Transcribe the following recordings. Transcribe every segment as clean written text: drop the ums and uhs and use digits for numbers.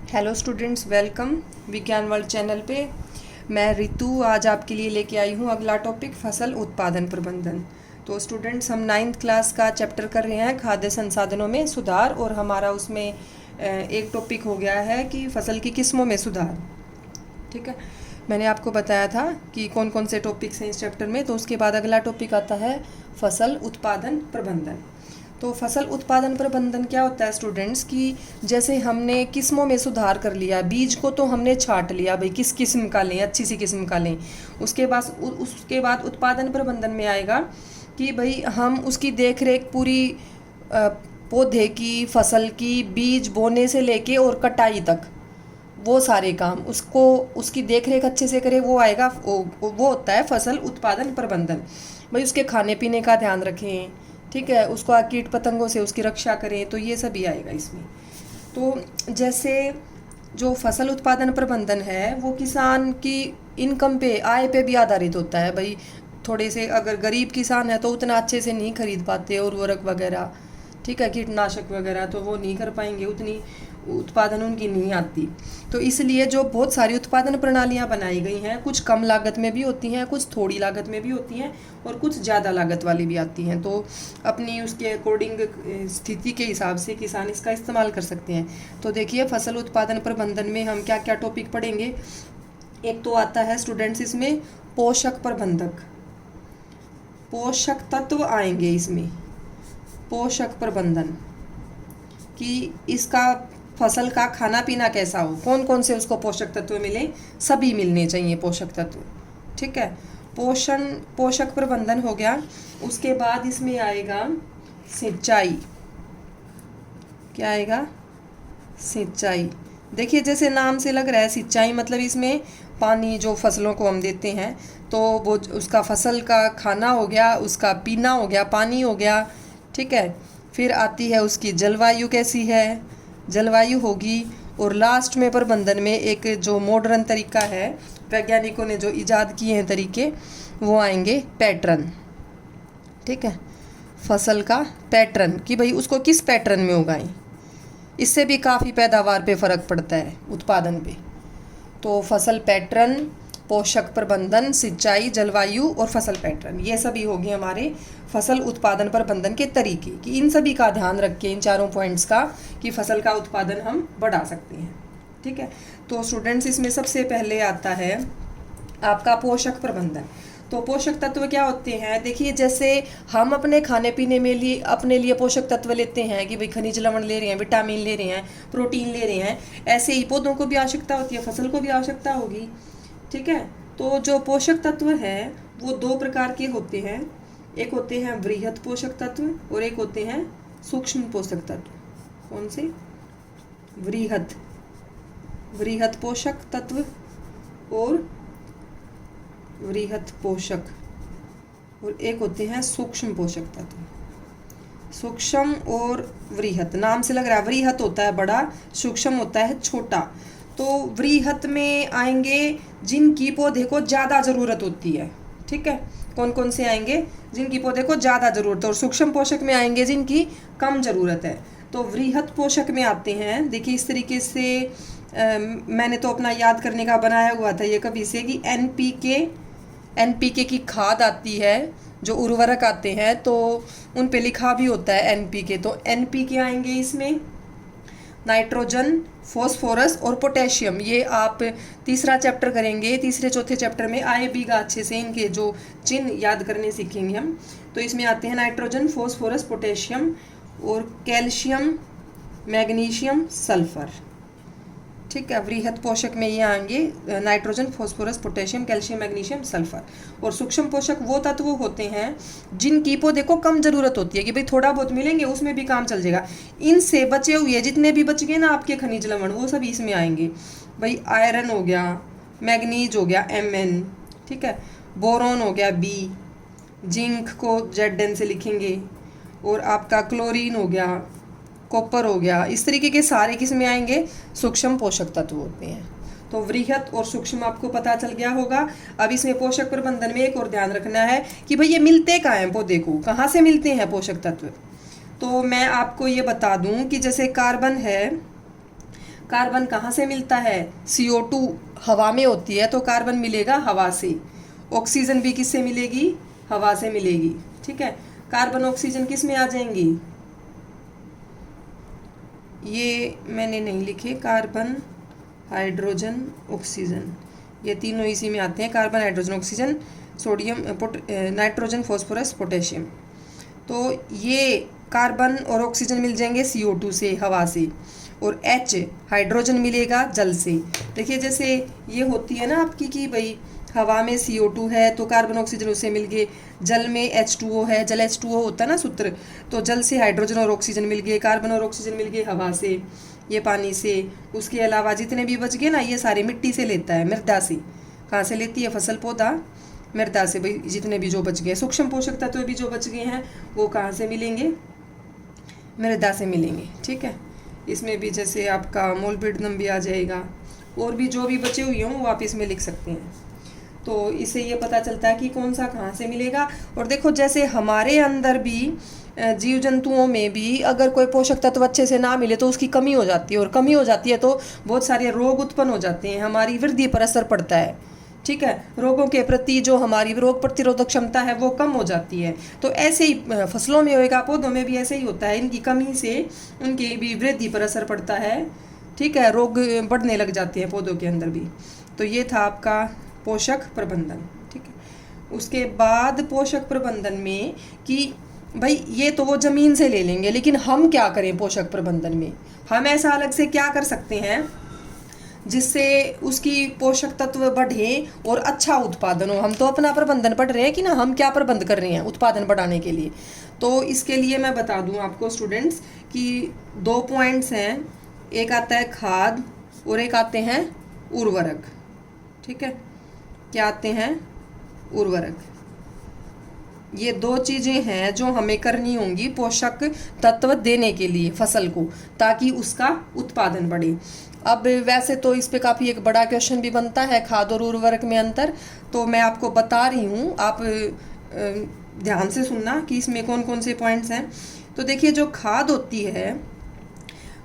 Hello students, welcome विज्ञान world channel पे। मैं रितु आज आपके लिए लेके आई हूँ अगला टॉपिक फसल उत्पादन प्रबंधन। तो स्टूडेंट्स, हम 9th क्लास का चैप्टर कर रहे हैं खाद्य संसाधनों में सुधार, और हमारा उसमें एक टॉपिक हो गया है कि फसल की किस्मों में सुधार। ठीक है, मैंने आपको बताया था कि कौन कौन से टॉपिक्स हैं इस चैप्टर में। तो उसके बाद अगला टॉपिक आता है फसल उत्पादन प्रबंधन। तो फसल उत्पादन प्रबंधन क्या होता है स्टूडेंट्स, कि जैसे हमने किस्मों में सुधार कर लिया, बीज को तो हमने छांट लिया भाई किस किस्म का लें, अच्छी सी किस्म का लें। उसके बाद उत्पादन प्रबंधन में आएगा कि भाई हम उसकी देख रेख पूरी पौधे की, फसल की, बीज बोने से लेके और कटाई तक वो सारे काम उसको उसकी देख रेख अच्छे से करे, वो आएगा। वो होता है फसल उत्पादन प्रबंधन। भाई उसके खाने पीने का ध्यान रखें, ठीक है, उसको कीट पतंगों से उसकी रक्षा करें, तो ये सभी आएगा इसमें। तो जैसे जो फसल उत्पादन प्रबंधन है वो किसान की इनकम पे, आय पे भी आधारित होता है। भाई थोड़े से अगर गरीब किसान है तो उतना अच्छे से नहीं खरीद पाते उर्वरक वगैरह, ठीक है, कीटनाशक वगैरह, तो वो नहीं कर पाएंगे, उतनी उत्पादन उनकी नहीं आती। तो इसलिए जो बहुत सारी उत्पादन प्रणालियां बनाई गई हैं, कुछ कम लागत में भी होती हैं, कुछ थोड़ी लागत में भी होती हैं, और कुछ ज़्यादा लागत वाली भी आती हैं। तो अपनी उसके अकॉर्डिंग स्थिति के हिसाब से किसान इसका इस्तेमाल कर सकते हैं। तो देखिए, फसल उत्पादन प्रबंधन में हम क्या क्या टॉपिक पढ़ेंगे। एक तो आता है स्टूडेंट्स इसमें पोषक प्रबंधक, पोषक तत्व आएंगे इसमें। पोषक प्रबंधन कि इसका फसल का खाना पीना कैसा हो, कौन कौन से उसको पोषक तत्व मिले, सभी मिलने चाहिए पोषक तत्व, ठीक है। पोषक प्रबंधन हो गया। उसके बाद इसमें आएगा सिंचाई। क्या आएगा? सिंचाई। देखिए, जैसे नाम से लग रहा है सिंचाई मतलब इसमें पानी जो फसलों को हम देते हैं, तो वो उसका फसल का खाना हो गया, उसका पीना हो गया, पानी हो गया, ठीक है। फिर आती है उसकी जलवायु कैसी है, जलवायु होगी। और लास्ट में प्रबंधन में एक जो मॉडर्न तरीका है, वैज्ञानिकों ने जो इजाद किए हैं तरीके, वो आएंगे पैटर्न, ठीक है। फसल का पैटर्न कि भाई उसको किस पैटर्न में उगाएं, इससे भी काफ़ी पैदावार पे फ़र्क पड़ता है, उत्पादन पे। तो फसल पैटर्न, पोषक प्रबंधन, सिंचाई, जलवायु और फसल पैटर्न, ये सभी होंगे हमारे फसल उत्पादन प्रबंधन के तरीके, कि इन सभी का ध्यान रख के, इन चारों पॉइंट्स का, कि फसल का उत्पादन हम बढ़ा सकते हैं, ठीक है। तो स्टूडेंट्स, इसमें सबसे पहले आता है आपका पोषक प्रबंधन। तो पोषक तत्व क्या होते हैं? देखिए, जैसे हम अपने खाने पीने में अपने लिए पोषक तत्व लेते हैं कि भाई खनिज लवण ले रहे हैं, विटामिन ले रहे हैं, प्रोटीन ले रहे हैं, ऐसे ही पौधों को भी आवश्यकता होती है, फसल को भी आवश्यकता होगी, ठीक है। तो जो पोषक तत्व है वो दो प्रकार के होते हैं। एक होते हैं वृहत पोषक तत्व और एक होते हैं सूक्ष्म पोषक तत्व। कौन से? वृहत पोषक तत्व और वृहत पोषक, और एक होते हैं सूक्ष्म पोषक तत्व। सूक्ष्म और वृहत, नाम से लग रहा है वृहत होता है बड़ा, सूक्ष्म होता है छोटा। तो वृहत में आएंगे जिनकी पौधे को ज़्यादा ज़रूरत होती है, ठीक है। कौन कौन से आएंगे? जिनकी पौधे को ज़्यादा ज़रूरत है। और सूक्ष्म पोषक में आएंगे जिनकी कम ज़रूरत है। तो वृहत पोषक में आते हैं, देखिए इस तरीके से मैंने तो अपना याद करने का बनाया हुआ था ये कभी से, कि एनपीके की खाद आती है, जो उर्वरक आते हैं तो उन पे लिखा भी होता है एनपीके। तो एनपीके आएंगे इसमें, नाइट्रोजन, फॉस्फोरस और पोटेशियम। ये आप तीसरा चैप्टर करेंगे, तीसरे चौथे चैप्टर में आएगा अच्छे से, इनके जो चिन्ह याद करने सीखेंगे हम। तो इसमें आते हैं नाइट्रोजन, फॉस्फोरस, पोटेशियम और कैल्शियम, मैग्नीशियम, सल्फर, ठीक है। वृहत पोषक में ये आएंगे nitrogen, phosphorus, potassium, calcium, magnesium, sulphur. और सूक्ष्म पोषक वो तत्व होते हैं जिनकी पौधे को कम ज़रूरत होती है, कि भाई थोड़ा बहुत मिलेंगे उसमें भी काम चल जाएगा। इनसे बचे हुए जितने भी बच गए ना आपके खनिज लवण, वो सब इसमें आएंगे। भाई आयरन हो गया, मैग्नीज हो गया, Mn, ठीक है, बोरोन हो गया, B, जिंक को Zn से लिखेंगे, और आपका क्लोरीन हो गया, कॉपर हो गया। इस तरीके के सारे किस में आएंगे? सूक्ष्म पोषक तत्व होते हैं। तो वृहत और सूक्ष्म आपको पता चल गया होगा। अब इसमें पोषक प्रबंधन में एक और ध्यान रखना है कि भाई ये मिलते कहाँ हैं पौधे को, कहाँ से मिलते हैं पोषक तत्व। तो मैं आपको ये बता दूं कि जैसे कार्बन है, कार्बन कहाँ से मिलता है? CO2 हवा में होती है तो कार्बन मिलेगा हवा से। ऑक्सीजन भी किससे मिलेगी? हवा से मिलेगी। ठीक है, कार्बन ऑक्सीजन किस में आ जाएंगी? ये मैंने नहीं लिखे, कार्बन हाइड्रोजन ऑक्सीजन, ये तीनों इसी में आते हैं, carbon hydrogen oxygen, sodium nitrogen phosphorus potassium. तो ये कार्बन और ऑक्सीजन मिल जाएंगे CO2 से, हवा से, और H हाइड्रोजन मिलेगा जल से। देखिए जैसे ये होती है ना आपकी कि भाई हवा में CO2 है तो कार्बन ऑक्सीजन उससे मिल गए, जल में H2O है, जल H2O होता है ना सूत्र, तो जल से हाइड्रोजन और ऑक्सीजन मिल गए, कार्बन और ऑक्सीजन मिल गए हवा से, ये पानी से। उसके अलावा जितने भी बच गए ना, ये सारे मिट्टी से लेता है, मृदा से। कहाँ से लेती है फसल पौधा? मृदा से। भाई जितने भी जो बच गए सूक्ष्म पोषक तत्व भी जो बच गए हैं वो कहाँ से मिलेंगे? मृदा से मिलेंगे। ठीक है, इसमें भी जैसे आपका मोलिब्डेनम भी आ जाएगा, और भी जो भी बचे हुए हों वो आप इसमें लिख सकते हैं। तो इससे ये पता चलता है कि कौन सा कहाँ से मिलेगा। और देखो जैसे हमारे अंदर भी जीव जंतुओं में भी अगर कोई पोषक तत्व अच्छे से ना मिले तो उसकी कमी हो जाती है, और कमी हो जाती है तो बहुत सारे रोग उत्पन्न हो जाते हैं, हमारी वृद्धि पर असर पड़ता है। ठीक है, रोगों के प्रति जो हमारी रोग प्रतिरोधक क्षमता है वो कम हो जाती है। तो ऐसे ही फसलों में होएगा, पौधों में भी ऐसे ही होता है, इनकी कमी से उनकी भी वृद्धि पर असर पड़ता है। ठीक है, रोग बढ़ने लग जाते हैं पौधों के अंदर भी। तो ये था आपका पोषक प्रबंधन। ठीक है, उसके बाद पोषक प्रबंधन में कि भाई ये तो वो ज़मीन से ले लेंगे, लेकिन हम क्या करें पोषक प्रबंधन में? हम ऐसा अलग से क्या कर सकते हैं जिससे उसकी पोषक तत्व बढ़े और अच्छा उत्पादन हो? हम तो अपना प्रबंधन पढ़ रहे हैं कि ना, हम क्या प्रबंध कर रहे हैं उत्पादन बढ़ाने के लिए। तो इसके लिए मैं बता दूं आपको स्टूडेंट्स कि 2 पॉइंट्स हैं, एक आता है खाद और एक आते हैं उर्वरक। ठीक है, क्या आते हैं? उर्वरक। ये 2 चीज़ें हैं जो हमें करनी होंगी पोषक तत्व देने के लिए फसल को, ताकि उसका उत्पादन बढ़े। अब वैसे तो इस पे काफ़ी एक बड़ा क्वेश्चन भी बनता है, खाद और उर्वरक में अंतर। तो मैं आपको बता रही हूँ, आप ध्यान से सुनना कि इसमें कौन कौन से पॉइंट्स हैं। तो देखिए जो खाद होती है,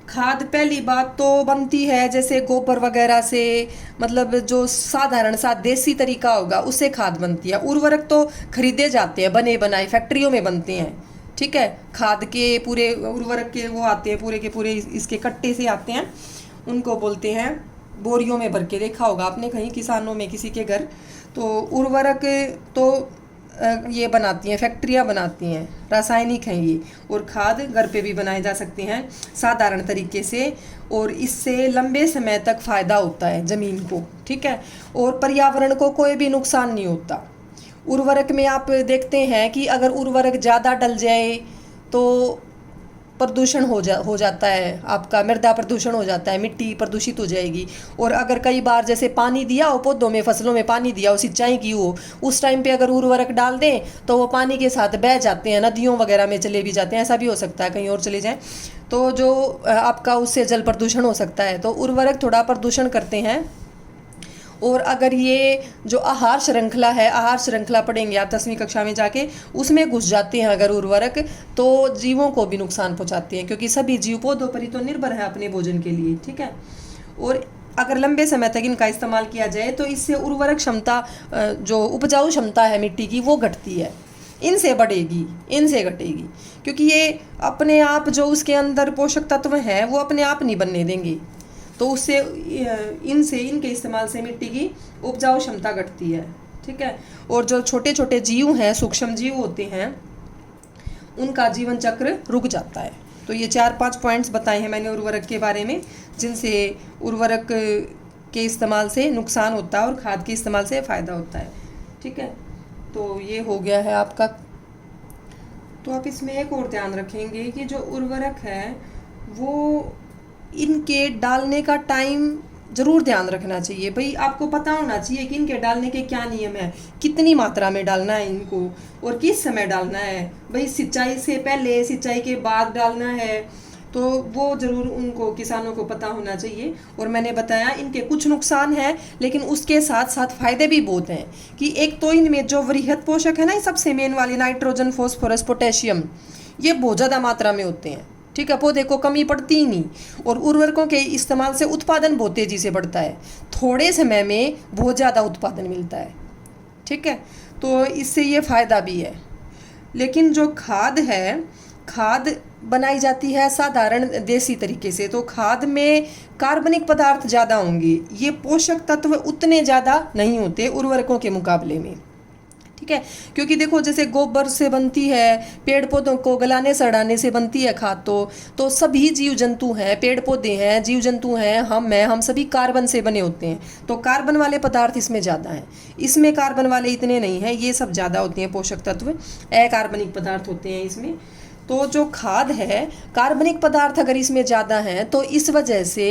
खाद पहली बात तो बनती है जैसे गोबर वगैरह से, मतलब जो साधारण सा देसी तरीका होगा उससे खाद बनती है। उर्वरक तो खरीदे जाते हैं, बने बनाए फैक्ट्रियों में बनते हैं। ठीक है, खाद के पूरे उर्वरक के वो आते हैं, पूरे के पूरे इसके कट्टे से आते हैं, उनको बोलते हैं, बोरियों में भर के देखा होगा आपने कहीं किसानों में किसी के घर। तो उर्वरक तो ये बनाती हैं, फैक्ट्रियाँ बनाती हैं, रासायनिक हैं ये। और खाद घर पे भी बनाए जा सकते हैं साधारण तरीके से, और इससे लंबे समय तक फ़ायदा होता है ज़मीन को। ठीक है, और पर्यावरण को कोई भी नुकसान नहीं होता। उर्वरक में आप देखते हैं कि अगर उर्वरक ज़्यादा डल जाए तो प्रदूषण हो जाता है, आपका मृदा प्रदूषण हो जाता है, मिट्टी प्रदूषित हो जाएगी। और अगर कई बार जैसे पानी दिया हो पौधों में, फसलों में पानी दिया हो, सिंचाई की हो, उस टाइम पे अगर उर्वरक डाल दें तो वो पानी के साथ बह जाते हैं, नदियों वगैरह में चले भी जाते हैं, ऐसा भी हो सकता है कहीं और चले जाएं, तो जो आपका उससे जल प्रदूषण हो सकता है। तो उर्वरक थोड़ा प्रदूषण करते हैं। और अगर ये जो आहार श्रृंखला है, आहार श्रृंखला पढ़ेंगे आप 10वीं कक्षा में जाके, उसमें घुस जाते हैं अगर उर्वरक, तो जीवों को भी नुकसान पहुंचाते हैं, क्योंकि सभी जीव पौधों पर ही तो निर्भर है अपने भोजन के लिए। ठीक है, और अगर लंबे समय तक इनका इस्तेमाल किया जाए तो इससे उर्वरक क्षमता, जो उपजाऊ क्षमता है मिट्टी की, वो घटती है, इनसे बढ़ेगी, इनसे घटेगी, क्योंकि ये अपने आप जो उसके अंदर पोषक तत्व हैं वो अपने आप नहीं बनने देंगे। तो उससे इनके इस्तेमाल से मिट्टी की उपजाऊ क्षमता घटती है। ठीक है, और जो छोटे छोटे जीव हैं, सूक्ष्म जीव होते हैं, उनका जीवन चक्र रुक जाता है। तो ये 4-5 पॉइंट्स बताए हैं मैंने उर्वरक के बारे में, जिनसे उर्वरक के इस्तेमाल से नुकसान होता है और खाद के इस्तेमाल से फ़ायदा होता है। ठीक है, तो ये हो गया है आपका। तो आप इसमें एक और ध्यान रखेंगे कि जो उर्वरक है वो इनके डालने का टाइम ज़रूर ध्यान रखना चाहिए। भाई आपको पता होना चाहिए कि इनके डालने के क्या नियम है, कितनी मात्रा में डालना है इनको और किस समय डालना है। भाई सिंचाई से पहले, सिंचाई के बाद डालना है, तो वो ज़रूर उनको किसानों को पता होना चाहिए। और मैंने बताया इनके कुछ नुकसान हैं, लेकिन उसके साथ साथ फ़ायदे भी बहुत हैं। कि एक तो इनमें जो वृहद पोषक है ना, ये सबसे मेन वाले नाइट्रोजन, फॉस्फोरस, पोटेशियम, ये बहुत ज़्यादा मात्रा में होते हैं। ठीक है, पौधे को कमी पड़ती ही नहीं। और उर्वरकों के इस्तेमाल से उत्पादन बहुत तेज़ी से बढ़ता है, थोड़े समय में बहुत ज़्यादा उत्पादन मिलता है। ठीक है, तो इससे ये फ़ायदा भी है। लेकिन जो खाद है, खाद बनाई जाती है साधारण देसी तरीके से, तो खाद में कार्बनिक पदार्थ ज़्यादा होंगे, ये पोषक तत्व उतने ज़्यादा नहीं होते उर्वरकों के मुकाबले में। ठीक है, क्योंकि देखो जैसे गोबर से बनती है, पेड़ पौधों को गलाने सड़ाने से बनती है खाद, तो सभी जीव जंतु हैं, पेड़ पौधे हैं, जीव जंतु हैं, हम सभी कार्बन से बने होते हैं। तो कार्बन वाले पदार्थ इसमें ज़्यादा हैं, इसमें कार्बन वाले इतने नहीं हैं, ये सब ज़्यादा होते हैं पोषक तत्व, अकार्बनिक पदार्थ होते हैं इसमें। तो जो खाद है, कार्बनिक पदार्थ अगर इसमें ज़्यादा हैं तो इस वजह से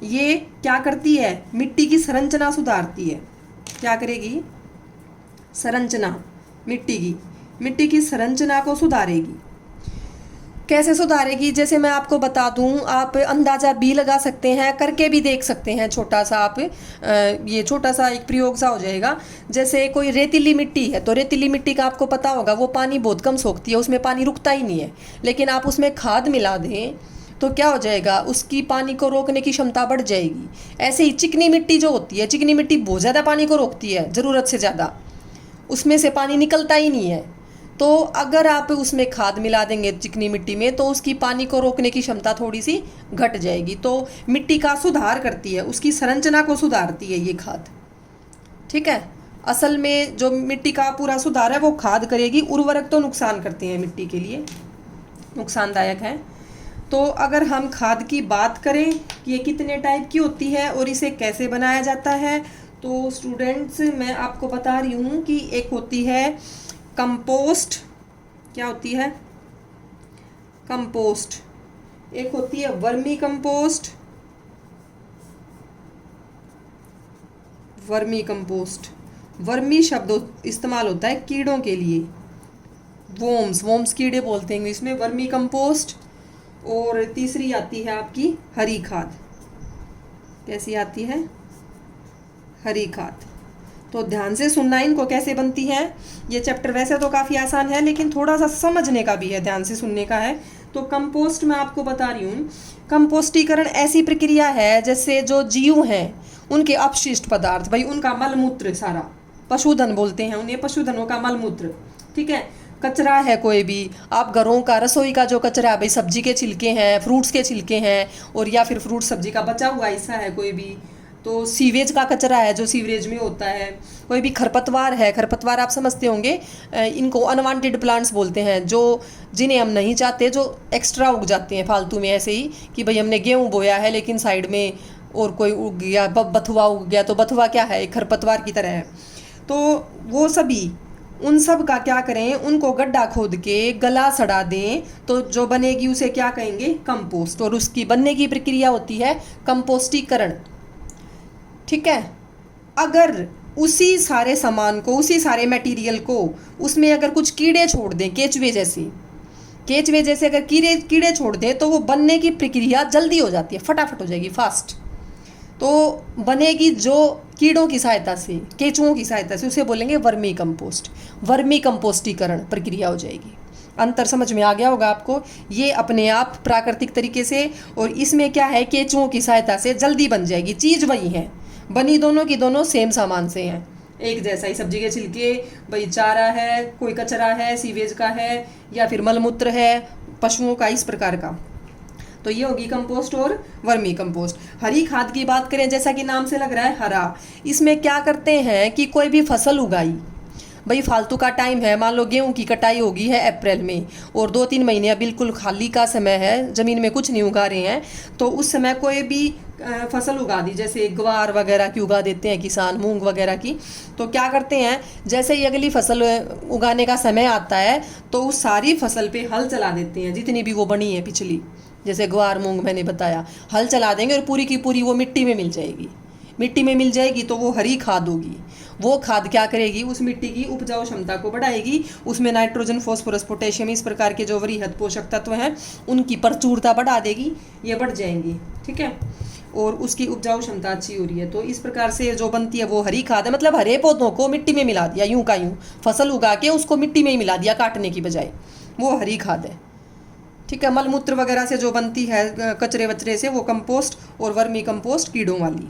ये क्या करती है, मिट्टी की संरचना सुधारती है। क्या करेगी, संरचना, मिट्टी की संरचना को सुधारेगी। कैसे सुधारेगी, जैसे मैं आपको बता दूं, आप अंदाज़ा भी लगा सकते हैं, करके भी देख सकते हैं छोटा सा। आप ये छोटा सा एक प्रयोग सा हो जाएगा। जैसे कोई रेतीली मिट्टी है, तो रेतीली मिट्टी का आपको पता होगा वो पानी बहुत कम सोखती है, उसमें पानी रुकता ही नहीं है। लेकिन आप उसमें खाद मिला दें तो क्या हो जाएगा, उसकी पानी को रोकने की क्षमता बढ़ जाएगी। ऐसे ही चिकनी मिट्टी जो होती है, चिकनी मिट्टी बहुत ज़्यादा पानी को रोकती है, ज़रूरत से ज़्यादा, उसमें से पानी निकलता ही नहीं है। तो अगर आप उसमें खाद मिला देंगे चिकनी मिट्टी में, तो उसकी पानी को रोकने की क्षमता थोड़ी सी घट जाएगी। तो मिट्टी का सुधार करती है, उसकी संरचना को सुधारती है ये खाद। ठीक है, असल में जो मिट्टी का पूरा सुधार है वो खाद करेगी, उर्वरक तो नुकसान करते हैं, मिट्टी के लिए नुकसानदायक है। तो अगर हम खाद की बात करें कि ये कितने टाइप की होती है और इसे कैसे बनाया जाता है, तो स्टूडेंट्स मैं आपको बता रही हूँ कि एक होती है कंपोस्ट। क्या होती है, कंपोस्ट। एक होती है vermi compost, vermi compost. Vermi शब्द इस्तेमाल होता है कीड़ों के लिए, वोम्स कीड़े बोलते हैं इंग्लिश में, वर्मी कंपोस्ट। और तीसरी आती है आपकी हरी खाद। कैसी आती है, हरी खाद। तो ध्यान से सुनना इनको कैसे बनती है। ये चैप्टर वैसे तो काफ़ी आसान है, लेकिन थोड़ा सा समझने का भी है, ध्यान से सुनने का है। तो कंपोस्ट मैं आपको बता रही हूँ, कंपोस्टीकरण ऐसी प्रक्रिया है जैसे जो जीव हैं उनके अपशिष्ट पदार्थ, भाई उनका मलमूत्र, सारा पशुधन बोलते हैं उन्हें, पशुधनों का मलमूत्र। ठीक है, कचरा है कोई भी, आप घरों का, रसोई का जो कचरा है, भाई सब्जी के छिलके हैं, फ्रूट्स के छिलके हैं, और या फिर फ्रूट सब्जी का बचा हुआ हिस्सा है कोई भी, तो सीवेज का कचरा है जो सीवरेज में होता है, कोई भी खरपतवार है, खरपतवार आप समझते होंगे, इनको अनवांटेड प्लांट्स बोलते हैं, जो जिन्हें हम नहीं चाहते, जो एक्स्ट्रा उग जाते हैं फालतू में, ऐसे ही कि भाई हमने गेहूँ बोया है लेकिन साइड में और कोई उग गया, बथुआ उग गया, तो बथुआ क्या है, एक खरपतवार की तरह है। तो वो सभी, उन सब का क्या करें, उनको गड्ढा खोद के गला सड़ा दें, तो जो बनेगी उसे क्या कहेंगे, कंपोस्ट। और उसकी बनने की प्रक्रिया होती है कंपोस्टीकरण। ठीक है, अगर उसी सारे सामान को, उसी सारे मटेरियल को, उसमें अगर कुछ कीड़े छोड़ दें, केचुए जैसे अगर कीड़े छोड़ दें, तो वो बनने की प्रक्रिया जल्दी हो जाती है, फटाफट हो जाएगी, फास्ट। तो बनेगी जो कीड़ों की सहायता से, केचुओं की सहायता से, उसे बोलेंगे वर्मी कंपोस्ट। वर्मी कंपोस्टीकरण प्रक्रिया हो जाएगी। अंतर समझ में आ गया होगा आपको। ये अपने आप प्राकृतिक तरीके से, और इसमें क्या है, केचुओं की सहायता से जल्दी बन जाएगी। चीज़ वही है, बनी दोनों की दोनों सेम सामान से हैं, एक जैसा ही। सब्जी के छिलके, भाई चारा है, कोई कचरा है, सीवेज का है, या फिर मलमूत्र है पशुओं का, इस प्रकार का। तो ये होगी कंपोस्ट और वर्मी कंपोस्ट। हरी खाद की बात करें, जैसा कि नाम से लग रहा है हरा, इसमें क्या करते हैं कि कोई भी फसल उगाई, भाई फालतू का टाइम है, मान लो गेहूं की कटाई होगी है अप्रैल में, और 2-3 महीने बिल्कुल खाली का समय है, ज़मीन में कुछ नहीं उगा रहे हैं, तो उस समय कोई भी फसल उगा दी, जैसे ग्वार वगैरह की उगा देते हैं किसान, मूंग वगैरह की। तो क्या करते हैं, जैसे ही अगली फसल उगाने का समय आता है, तो उस सारी फसल पे हल चला देते हैं, जितनी भी वो बनी है पिछली, जैसे ग्वार मूंग मैंने बताया, हल चला देंगे और पूरी की पूरी वो मिट्टी में मिल जाएगी। मिट्टी में मिल जाएगी तो वो हरी खाद होगी। वो खाद क्या करेगी, उस मिट्टी की उपजाऊ क्षमता को बढ़ाएगी, उसमें नाइट्रोजन, फॉस्फोरस, पोटेशियम, इस प्रकार के जो वृहद पोषक तत्व हैं उनकी प्रचुरता बढ़ा देगी, ये बढ़ जाएंगी। ठीक है, और उसकी उपजाऊ क्षमता अच्छी हो रही है। तो इस प्रकार से जो बनती है वो हरी खाद है। मतलब हरे पौधों को मिट्टी में मिला दिया, यूं का यूं फसल उगा के उसको मिट्टी में ही मिला दिया काटने की बजाय, वो हरी खाद है। ठीक है, मलमूत्र वगैरह से जो बनती है, कचरे वचरे से, वो कंपोस्ट, और वर्मी कंपोस्ट कीड़ों वाली।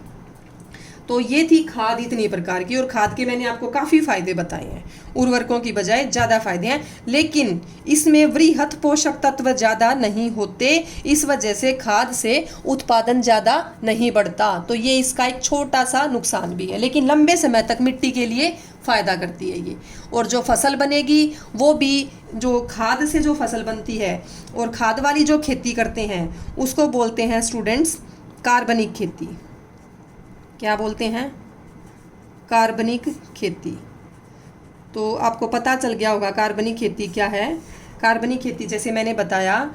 तो ये थी खाद इतनी प्रकार की, और खाद के मैंने आपको काफ़ी फायदे बताए हैं, उर्वरकों की बजाय ज़्यादा फायदे हैं, लेकिन इसमें वृहत पोषक तत्व ज़्यादा नहीं होते, इस वजह से खाद से उत्पादन ज़्यादा नहीं बढ़ता। तो ये इसका एक छोटा सा नुकसान भी है, लेकिन लंबे समय तक मिट्टी के लिए फ़ायदा करती है ये। और जो फसल बनेगी वो भी, जो खाद से जो फसल बनती है और खाद वाली जो खेती करते हैं उसको बोलते हैं स्टूडेंट्स कार्बनिक खेती। क्या बोलते हैं? कार्बनिक खेती। तो आपको पता चल गया होगा कार्बनिक खेती क्या है। कार्बनिक खेती, जैसे मैंने बताया,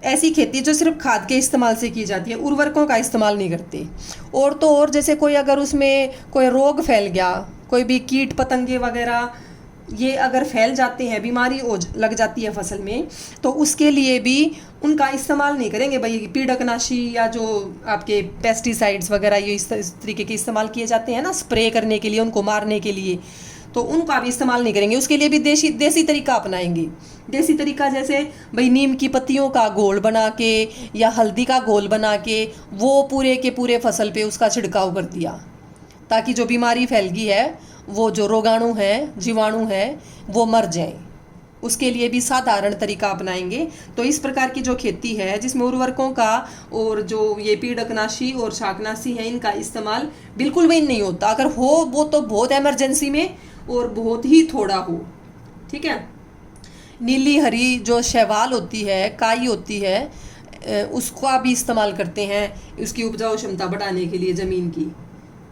ऐसी खेती जो सिर्फ खाद के इस्तेमाल से की जाती है, उर्वरकों का इस्तेमाल नहीं करते। और तो और, जैसे कोई अगर उसमें कोई रोग फैल गया, कोई भी कीट पतंगे वगैरह ये अगर फैल जाते हैं, बीमारी लग जाती है फसल में, तो उसके लिए भी उनका इस्तेमाल नहीं करेंगे भाई। पीड़कनाशी या जो आपके पेस्टिसाइड्स वगैरह ये इस तरीके के इस्तेमाल किए जाते हैं ना, स्प्रे करने के लिए, उनको मारने के लिए, तो उनका भी इस्तेमाल नहीं करेंगे। उसके लिए भी देसी तरीका अपनाएंगे। देसी तरीका जैसे भाई नीम की पत्तियों का घोल बना के या हल्दी का घोल बना के वो पूरे के पूरे फसल पे उसका छिड़काव कर दिया, ताकि जो बीमारी फैल गई है, वो जो रोगाणु है, जीवाणु है, वो मर जाएं। उसके लिए भी साधारण तरीका अपनाएंगे। तो इस प्रकार की जो खेती है जिसमें उर्वरकों का और जो ये पीड़कनाशी और शाकनाशी है इनका इस्तेमाल बिल्कुल भी नहीं होता, अगर हो वो तो बहुत इमरजेंसी में और बहुत ही थोड़ा हो। ठीक है, नीली हरी जो शैवाल होती है, काई होती है, उसका भी इस्तेमाल करते हैं उसकी उपजाऊ क्षमता बढ़ाने के लिए ज़मीन की।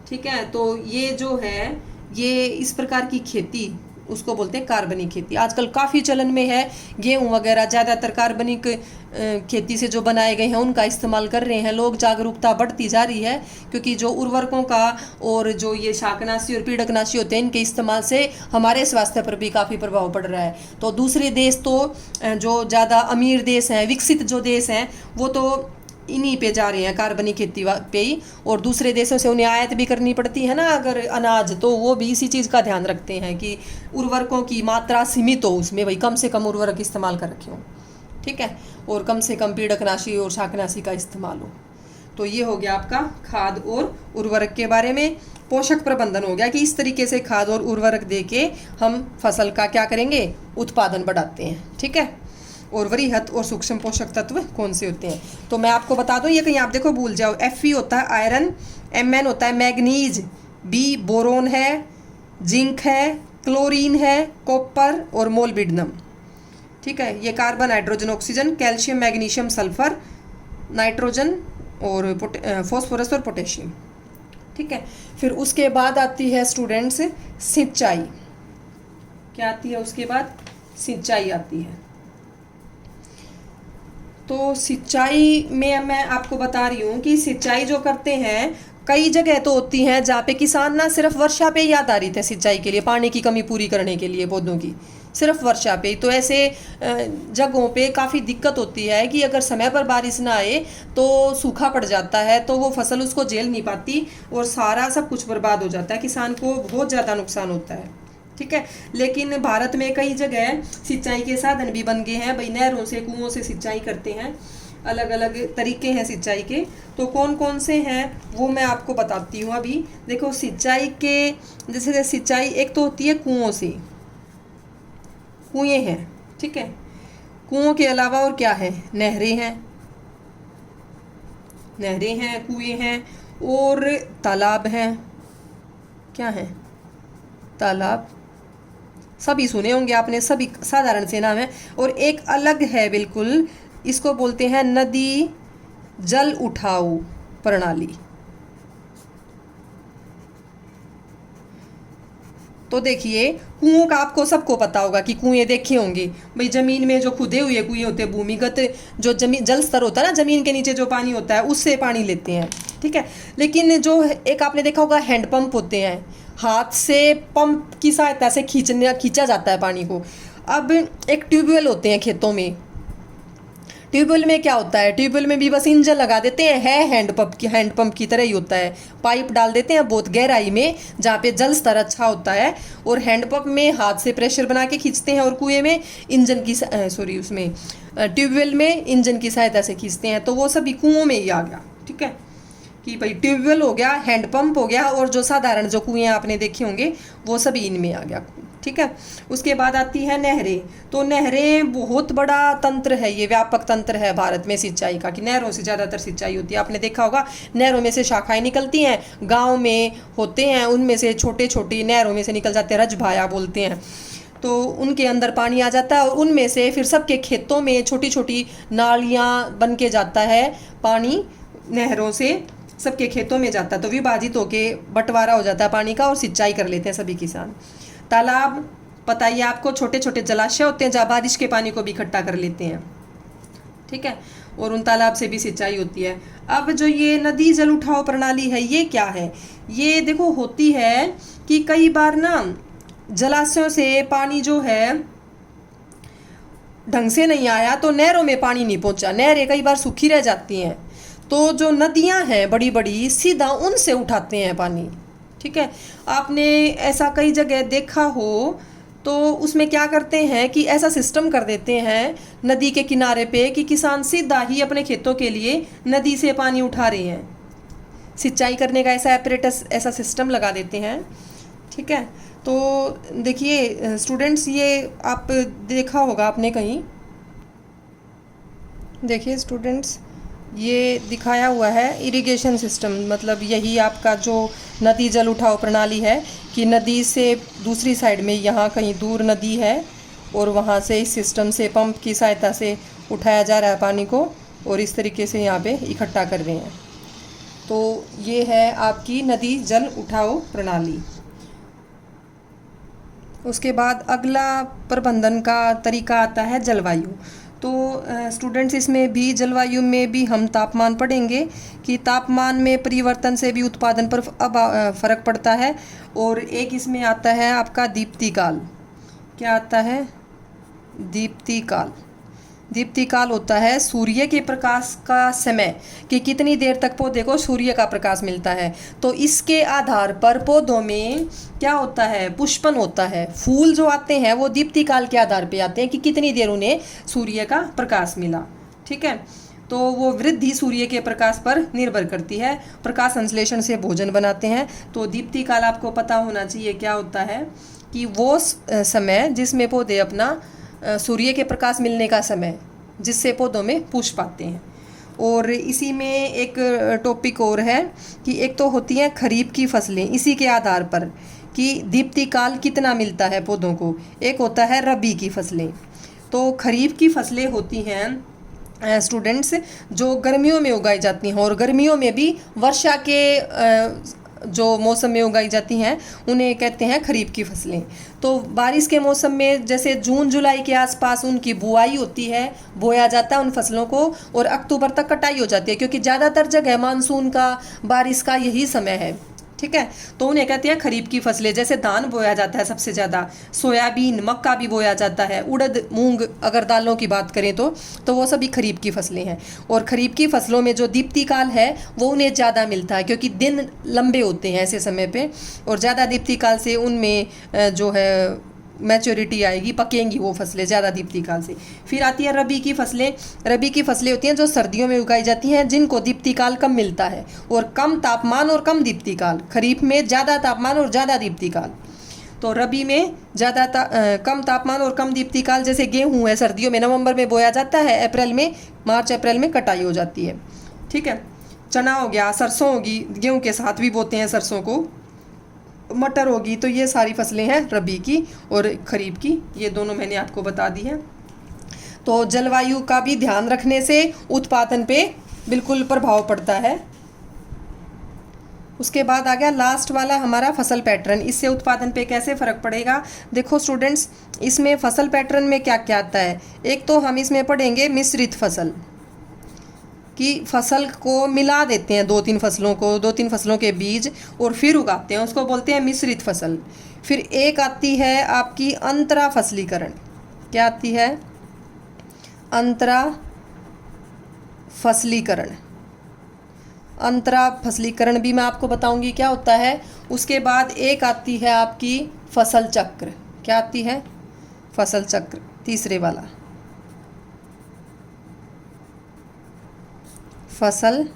ठीक है, तो ये जो है, ये इस प्रकार की खेती उसको बोलते हैं कार्बनिक खेती। आजकल काफ़ी चलन में है, गेहूं वगैरह ज़्यादातर कार्बनिक खेती से जो बनाए गए हैं उनका इस्तेमाल कर रहे हैं लोग। जागरूकता बढ़ती जा रही है, क्योंकि जो उर्वरकों का और जो ये शाकनाशी और पीड़कनाशी होते हैं इनके इस्तेमाल से हमारे स्वास्थ्य पर भी काफ़ी प्रभाव पड़ रहा है। तो दूसरे देश, तो जो ज़्यादा अमीर देश हैं, विकसित जो देश हैं, वो तो इन्हीं पे जा रहे हैं, कार्बनिक खेती पे ही। और दूसरे देशों से उन्हें आयात भी करनी पड़ती है ना अगर अनाज, तो वो भी इसी चीज़ का ध्यान रखते हैं कि उर्वरकों की मात्रा सीमित हो उसमें, भाई कम से कम उर्वरक इस्तेमाल कर रखे हो। ठीक है, और कम से कम पीड़कनाशी और शाकनाशी का इस्तेमाल हो। तो ये हो गया आपका खाद और उर्वरक के बारे में। पोषक प्रबंधन हो गया कि इस तरीके से खाद और उर्वरक दे के हम फसल का क्या करेंगे, उत्पादन बढ़ाते हैं। ठीक है, और वृहत और सूक्ष्म पोषक तत्व कौन से होते हैं, तो मैं आपको बता दूं, ये कहीं आप देखो भूल जाओ। Fe होता है आयरन, Mn होता है मैग्नीज, B बोरोन है, जिंक है, क्लोरीन है, कॉपर और मोलिब्डेनम। ठीक है, ये carbon, hydrogen, oxygen, calcium, magnesium, sulphur, nitrogen और फॉस्फोरस और पोटेशियम। ठीक है, फिर उसके बाद आती है स्टूडेंट्स सिंचाई। क्या आती है उसके बाद? सिंचाई आती है। तो सिंचाई में मैं आपको बता रही हूँ कि सिंचाई जो करते हैं, कई जगह तो होती हैं जहाँ पे किसान ना सिर्फ वर्षा पे ही आधारित है सिंचाई के लिए, पानी की कमी पूरी करने के लिए पौधों की, सिर्फ वर्षा पे। तो ऐसे जगहों पे काफ़ी दिक्कत होती है कि अगर समय पर बारिश ना आए तो सूखा पड़ जाता है, तो वो फसल उसको झेल नहीं पाती और सारा सब कुछ बर्बाद हो जाता है, किसान को बहुत ज़्यादा नुकसान होता है। ठीक है, लेकिन भारत में कई जगह सिंचाई के साधन भी बन गए हैं, भाई नहरों से, कुओं से सिंचाई करते हैं। अलग अलग तरीके हैं सिंचाई के, तो कौन कौन से हैं वो मैं आपको बताती हूँ। अभी देखो, सिंचाई के जैसे सिंचाई एक तो होती है कुओं से, कुएं हैं। ठीक है, कुओं के अलावा और क्या है? नहरें हैं, नहरें हैं, कुएं हैं और तालाब हैं। क्या है? तालाब, सभी सुने होंगे आपने, सभी साधारण से नाम है। और एक अलग है बिल्कुल, इसको बोलते हैं नदी जल उठाऊ प्रणाली। तो देखिए, कुओं का आपको सबको पता होगा कि कुएं देखे होंगे भाई, जमीन में जो खुदे हुए कुएं होते हैं, भूमिगत जो जमीन जल स्तर होता है ना, जमीन के नीचे जो पानी होता है उससे पानी लेते हैं। ठीक है, लेकिन जो एक आपने देखा होगा हैंडपंप होते हैं, हाथ से पंप की सहायता से खींचा जाता है पानी को। अब एक ट्यूबवेल होते हैं खेतों में, ट्यूबवेल में क्या होता है, ट्यूबवेल में भी बस इंजन लगा देते हैं, है हैंडपंप की तरह ही होता है। पाइप डाल देते हैं बहुत गहराई में जहाँ पे जल स्तर अच्छा होता है, और हैंडपंप में हाथ से प्रेशर बना के खींचते हैं, और कुएं में उसमें ट्यूबवेल में इंजन की सहायता से खींचते हैं। तो वो सभी कुओं में ही आ गया। ठीक है, कि भाई ट्यूबवेल हो गया, हैंडपंप हो गया, और जो साधारण जो कुएं आपने देखे होंगे वो सभी इनमें आ गया। ठीक है, उसके बाद आती है नहरें। तो नहरें बहुत बड़ा तंत्र है, ये व्यापक तंत्र है भारत में सिंचाई का, कि नहरों से ज़्यादातर सिंचाई होती है। आपने देखा होगा नहरों में से शाखाएं निकलती हैं, गांव में होते हैं, उनमें से छोटे छोटी नहरों में से निकल जाते हैं, रजभाया बोलते हैं। तो उनके अंदर पानी आ जाता है, और उनमें से फिर सबके खेतों में छोटी छोटी नालियाँ बन के जाता है, पानी नहरों से सबके खेतों में जाता है। तो विभाजित होके बंटवारा हो जाता है पानी का, और सिंचाई कर लेते हैं सभी किसान। तालाब, पता ही आपको, छोटे छोटे जलाशय होते हैं जहाँ बारिश के पानी को भी इकट्ठा कर लेते हैं। ठीक है, और उन तालाब से भी सिंचाई होती है। अब जो ये नदी जल उठाव प्रणाली है, ये क्या है? ये देखो होती है कि कई बार ना जलाशयों से पानी जो है ढंग से नहीं आया, तो नहरों में पानी नहीं पहुंचा, नहरें कई बार सूखी रह जाती हैं, तो जो नदियां हैं बड़ी बड़ी सीधा उनसे उठाते हैं पानी। ठीक है, आपने ऐसा कई जगह देखा हो, तो उसमें क्या करते हैं कि ऐसा सिस्टम कर देते हैं नदी के किनारे पे कि किसान सीधा ही अपने खेतों के लिए नदी से पानी उठा रहे हैं, सिंचाई करने का ऐसा एपरेटस, ऐसा सिस्टम लगा देते हैं। ठीक है, तो देखिए स्टूडेंट्स, ये आप देखा होगा आपने कहीं, देखिए स्टूडेंट्स, ये दिखाया हुआ है इरिगेशन सिस्टम, मतलब यही आपका जो नदी जल उठाव प्रणाली है, कि नदी से दूसरी साइड में यहाँ कहीं दूर नदी है, और वहाँ से इस सिस्टम से पंप की सहायता से उठाया जा रहा है पानी को, और इस तरीके से यहाँ पे इकट्ठा कर रहे हैं। तो ये है आपकी नदी जल उठाव प्रणाली। उसके बाद अगला प्रबंधन का तरीका आता है जलवायु। तो स्टूडेंट्स, इसमें भी जलवायु में भी हम तापमान पढ़ेंगे कि तापमान में परिवर्तन से भी उत्पादन पर अब फर्क पड़ता है। और एक इसमें आता है आपका दीप्तिकाल। क्या आता है? दीप्तिकाल। दीप्तिकाल होता है सूर्य के प्रकाश का समय, कि कितनी देर तक पौधे को सूर्य का प्रकाश मिलता है। तो इसके आधार पर पौधों में क्या होता है? पुष्पन होता है। फूल जो आते हैं वो दीप्तिकाल के आधार पे आते हैं कि कितनी देर उन्हें सूर्य का प्रकाश मिला। ठीक है, तो वो वृद्धि सूर्य के प्रकाश पर निर्भर करती है। प्रकाश संश्लेषण से भोजन बनाते हैं। तो दीप्तिकाल आपको पता होना चाहिए क्या होता है, कि वो समय जिसमें पौधे अपना सूर्य के प्रकाश मिलने का समय, जिससे पौधों में पुष्प आते हैं। और इसी में एक टॉपिक और है कि एक तो होती हैं खरीफ की फसलें, इसी के आधार पर कि दीप्तिकाल कितना मिलता है पौधों को। एक होता है रबी की फसलें। तो खरीफ की फसलें होती हैं स्टूडेंट्स जो गर्मियों में उगाई जाती हैं, और गर्मियों में भी वर्षा के जो मौसम में उगाई जाती हैं उन्हें कहते हैं खरीफ की फसलें। तो बारिश के मौसम में जैसे जून जुलाई के आसपास उनकी बुआई होती है, बोया जाता है उन फसलों को, और अक्टूबर तक कटाई हो जाती है, क्योंकि ज़्यादातर जगह मानसून का, बारिश का यही समय है। ठीक है, तो उन्हें कहते हैं खरीफ की फसलें। जैसे धान बोया जाता है सबसे ज़्यादा, सोयाबीन, मक्का भी बोया जाता है, उड़द, मूंग, अगर दालों की बात करें तो वो सभी खरीफ की फसलें हैं। और खरीफ की फसलों में जो दीप्तिकाल है वो उन्हें ज़्यादा मिलता है, क्योंकि दिन लंबे होते हैं ऐसे समय पे, और ज़्यादा दीप्तिकाल से उनमें जो है मैच्योरिटी आएगी, पकेंगी वो फसलें ज़्यादा दीप्तिकाल से। फिर आती है रबी की फसलें। रबी की फसलें होती हैं जो सर्दियों में उगाई जाती हैं, जिनको दीप्तिकाल कम मिलता है, और कम तापमान और कम दीप्तिकाल। खरीफ में ज़्यादा तापमान और ज़्यादा दीप्तिकाल, तो रबी में ज़्यादा कम तापमान और कम दीप्तिकाल। जैसे गेहूँ है, सर्दियों में नवंबर में बोया जाता है, अप्रैल में, मार्च अप्रैल में कटाई हो जाती है। ठीक है, चना हो गया, सरसों होगी, गेहूँ के साथ भी बोते हैं सरसों को, मटर होगी। तो ये सारी फसलें हैं रबी की और खरीफ की, ये दोनों मैंने आपको बता दी है। तो जलवायु का भी ध्यान रखने से उत्पादन पे बिल्कुल प्रभाव पड़ता है। उसके बाद आ गया लास्ट वाला हमारा फसल पैटर्न। इससे उत्पादन पे कैसे फ़र्क पड़ेगा? देखो स्टूडेंट्स, इसमें फसल पैटर्न में क्या क्या आता है। एक तो हम इसमें पढ़ेंगे मिश्रित फसल, कि फसल को मिला देते हैं, दो तीन फसलों के बीज, और फिर उगाते हैं, उसको बोलते हैं मिश्रित फसल। फिर एक आती है आपकी अंतरा फसलीकरण। क्या आती है? अंतरा फसलीकरण। अंतरा फसलीकरण भी मैं आपको बताऊंगी क्या होता है। उसके बाद एक आती है आपकी फसल चक्र। क्या आती है? फसल चक्र, तीसरे वाला फसल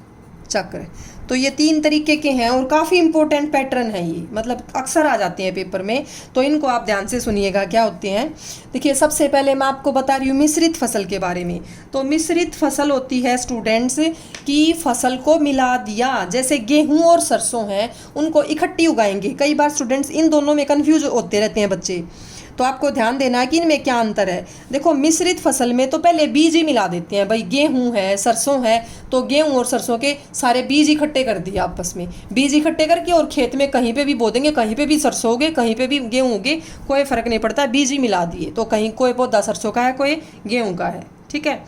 चक्र। तो ये 3 तरीके के हैं और काफ़ी इंपॉर्टेंट पैटर्न है ये, मतलब अक्सर आ जाते हैं पेपर में, तो इनको आप ध्यान से सुनिएगा क्या होते हैं। देखिए, सबसे पहले मैं आपको बता रही हूँ मिश्रित फसल के बारे में। तो मिश्रित फसल होती है स्टूडेंट्स की फसल को मिला दिया, जैसे गेहूं और सरसों हैं उनको इकट्ठी उगाएंगे। कई बार स्टूडेंट्स इन दोनों में कन्फ्यूज होते रहते हैं बच्चे, तो आपको ध्यान देना है कि इनमें क्या अंतर है। देखो, मिश्रित फसल में तो पहले बीज ही मिला देते हैं, भाई गेहूं है सरसों है तो गेहूं और सरसों के सारे बीज इकट्ठे कर दिए आपस में, बीज इकट्ठे करके और खेत में कहीं पे भी बो देंगे, कहीं पे भी सरसों उगे कहीं पे भी गेहूं उगे, कोई फर्क नहीं पड़ता, बीज ही मिला दिए। तो कहीं कोई पौधा सरसों का है कोई गेहूं का है, ठीक है।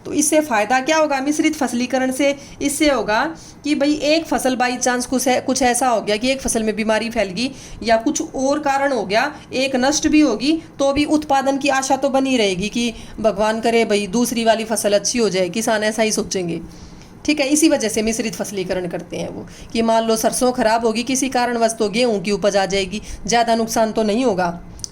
तो इससे फ़ायदा क्या होगा मिश्रित फसलीकरण से? इससे होगा कि भाई एक फसल बाई चांस कुछ ऐसा हो गया कि एक फसल में बीमारी फैल गई या कुछ और कारण हो गया, एक नष्ट भी होगी तो भी उत्पादन की आशा तो बनी रहेगी कि भगवान करे भाई दूसरी वाली फसल अच्छी हो जाए, किसान ऐसा ही सोचेंगे, ठीक है। इसी वजह से मिश्रित फसलीकरण करते हैं वो, कि मान लो सरसों खराब होगी किसी कारणवश तो गेहूं की उपज आ जाएगी, ज़्यादा नुकसान तो नहीं होगा,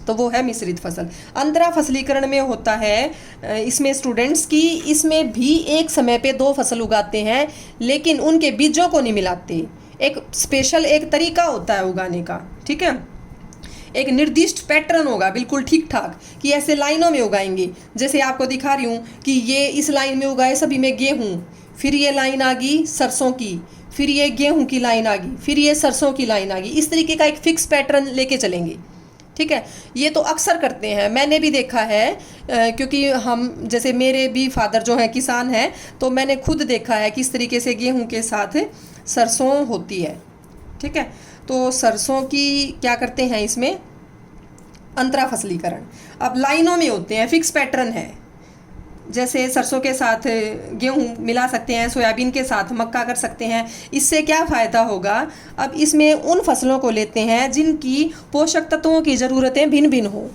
तो वो है मिश्रित फसल। अंतरा फसलीकरण में होता है इसमें स्टूडेंट्स की, इसमें भी एक समय पे 2 फसल उगाते हैं लेकिन उनके बीजों को नहीं मिलाते। एक स्पेशल एक तरीका होता है उगाने का, ठीक है। एक निर्दिष्ट पैटर्न होगा बिल्कुल ठीक ठाक कि ऐसे लाइनों में उगाएंगे। जैसे आपको दिखा रही हूँ कि ये इस लाइन में उगाए सभी में गेहूँ, फिर ये लाइन आ गई सरसों की, फिर ये गेहूँ की लाइन आ गई, फिर ये सरसों की लाइन आ गई। इस तरीके का एक फिक्स पैटर्न लेके चलेंगे, ठीक है। ये तो अक्सर करते हैं, मैंने भी देखा है क्योंकि हम जैसे मेरे भी फादर जो हैं किसान हैं, तो मैंने खुद देखा है कि इस तरीके से गेहूं के साथ सरसों होती है, ठीक है। तो सरसों की क्या करते हैं इसमें अंतरा फसलीकरण। अब लाइनों में होते हैं, फिक्स पैटर्न है, जैसे सरसों के साथ गेहूं मिला सकते हैं, सोयाबीन के साथ मक्का कर सकते हैं। इससे क्या फ़ायदा होगा, अब इसमें उन फसलों को लेते हैं जिनकी पोषक तत्वों की ज़रूरतें भिन्न भिन्न हो।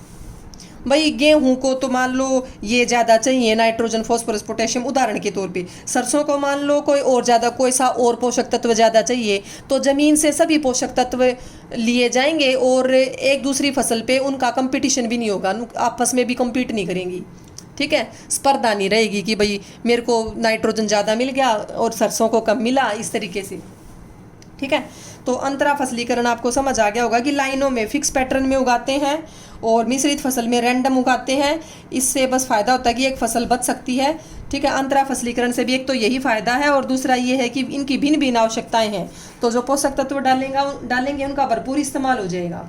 भाई गेहूं को तो मान लो ये ज़्यादा चाहिए नाइट्रोजन फॉस्फोरस पोटेशियम उदाहरण के तौर पे, सरसों को मान लो कोई और ज़्यादा कोई सा और पोषक तत्व ज़्यादा चाहिए, तो ज़मीन से सभी पोषक तत्व लिए जाएंगे और एक दूसरी फसल पे उनका कंपटीशन भी नहीं होगा, आपस में भी कम्पीट नहीं करेंगी, ठीक है। स्पर्धा नहीं रहेगी कि भाई मेरे को नाइट्रोजन ज़्यादा मिल गया और सरसों को कम मिला, इस तरीके से, ठीक है। तो अंतरा फसलीकरण आपको समझ आ गया होगा कि लाइनों में फिक्स पैटर्न में उगाते हैं और मिश्रित फसल में रैंडम उगाते हैं। इससे बस फ़ायदा होता है कि एक फसल बच सकती है, ठीक है। अंतरा फसलीकरण से भी एक तो यही फ़ायदा है और दूसरा ये है कि इनकी भिन्न भिन्न आवश्यकताएँ हैं, तो जो पोषक तत्व डालेंगे उनका भरपूर इस्तेमाल हो जाएगा।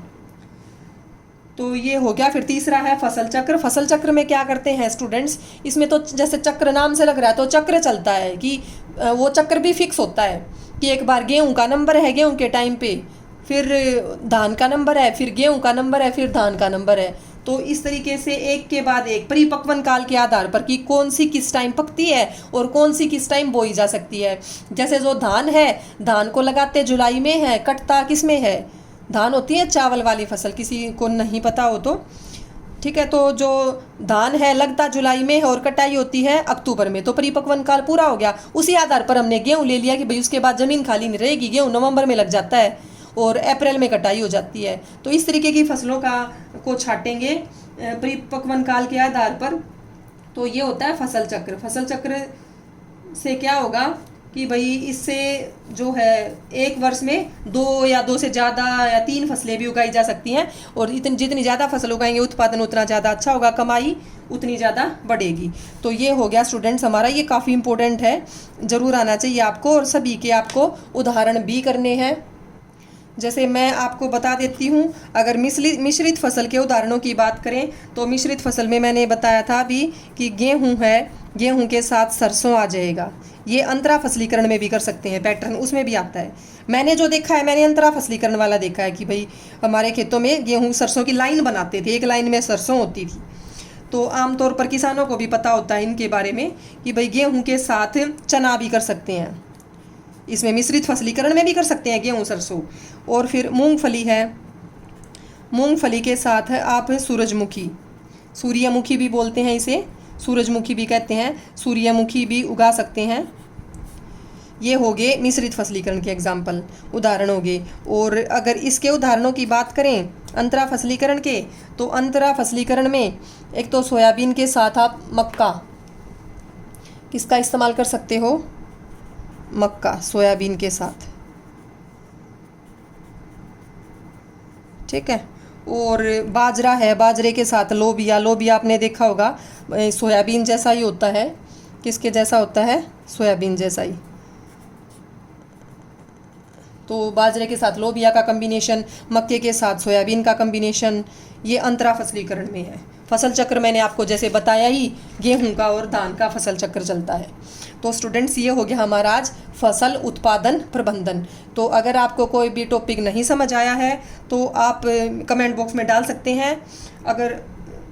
तो ये हो गया। फिर तीसरा है फसल चक्र। फसल चक्र में क्या करते हैं स्टूडेंट्स, इसमें तो जैसे चक्र नाम से लग रहा है तो चक्र चलता है कि वो चक्र भी फिक्स होता है कि एक बार गेहूं का नंबर है गेहूं के टाइम पे, फिर धान का नंबर है, फिर गेहूं का नंबर है, फिर धान का नंबर है। तो इस तरीके से एक के बाद एक परिपक्वन काल के आधार पर कि कौन सी किस टाइम पकती है और कौन सी किस टाइम बोई जा सकती है। जैसे जो धान है, धान को लगाते जुलाई में है, कटता किस में है, धान होती है चावल वाली फसल, किसी को नहीं पता हो तो, ठीक है। तो जो धान है लगता जुलाई में है और कटाई होती है अक्टूबर में, तो परिपक्वन काल पूरा हो गया। उसी आधार पर हमने गेहूं ले लिया कि भाई उसके बाद ज़मीन खाली नहीं रहेगी, गेहूं नवंबर में लग जाता है और अप्रैल में कटाई हो जाती है। तो इस तरीके की फसलों को छाटेंगे परिपक्वन काल के आधार पर। तो ये होता है फसल चक्र। फसल चक्र से क्या होगा कि भाई इससे जो है एक वर्ष में 2 या 2 से ज़्यादा या 3 फसलें भी उगाई जा सकती हैं और जितनी ज़्यादा फसल उगाएंगे उत्पादन उतना ज़्यादा अच्छा होगा, कमाई उतनी ज़्यादा बढ़ेगी। तो ये हो गया स्टूडेंट्स हमारा, ये काफ़ी इंपॉर्टेंट है, ज़रूर आना चाहिए आपको और सभी के आपको उदाहरण भी करने हैं। जैसे मैं आपको बता देती हूँ, अगर मिश्रित फसल के उदाहरणों की बात करें तो मिश्रित फसल में मैंने बताया था अभी कि गेहूँ है, गेहूँ के साथ सरसों आ जाएगा। ये अंतरा फसलीकरण में भी कर सकते हैं, पैटर्न उसमें भी आता है। मैंने जो देखा है मैंने अंतरा फसलीकरण वाला देखा है कि भाई हमारे खेतों में गेहूँ सरसों की लाइन बनाते थे, एक लाइन में सरसों होती थी। तो आमतौर पर किसानों को भी पता होता है इनके बारे में कि भाई गेहूँ के साथ चना भी कर सकते हैं, इसमें मिश्रित फसलीकरण में भी कर सकते हैं गेहूँ सरसों। और फिर मूंगफली है, मूंगफली के साथ है आप सूरजमुखी, सूर्यमुखी भी बोलते हैं इसे, सूरजमुखी भी कहते हैं, सूर्यमुखी भी उगा सकते हैं। ये हो गए मिश्रित फसलीकरण के एग्जाम्पल, उदाहरण हो गए। और अगर इसके उदाहरणों की बात करें अंतरा फसलीकरण के, तो अंतरा फसलीकरण में एक तो सोयाबीन के साथ आप मक्का, किसका इस्तेमाल कर सकते हो, मक्का, सोयाबीन के साथ, ठीक है। और बाजरा है, बाजरे के साथ लोबिया, लोबिया आपने देखा होगा सोयाबीन जैसा ही होता है, किसके जैसा होता है, सोयाबीन जैसा ही। तो बाजरे के साथ लोबिया का कम्बिनेशन, मक्के के साथ सोयाबीन का कम्बिनेशन, ये अंतरा फसलीकरण में है। फसल चक्र मैंने आपको जैसे बताया ही, गेहूं का और धान का फसल चक्र चलता है। तो स्टूडेंट्स ये हो गया हमारा आज फसल उत्पादन प्रबंधन। तो अगर आपको कोई भी टॉपिक नहीं समझ आया है तो आप कमेंट बॉक्स में डाल सकते हैं। अगर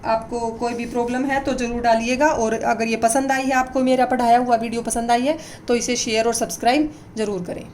आपको कोई भी प्रॉब्लम है तो ज़रूर डालिएगा। और अगर ये पसंद आई है, आपको मेरा पढ़ाया हुआ वीडियो पसंद आई है, तो इसे शेयर और सब्सक्राइब ज़रूर करें।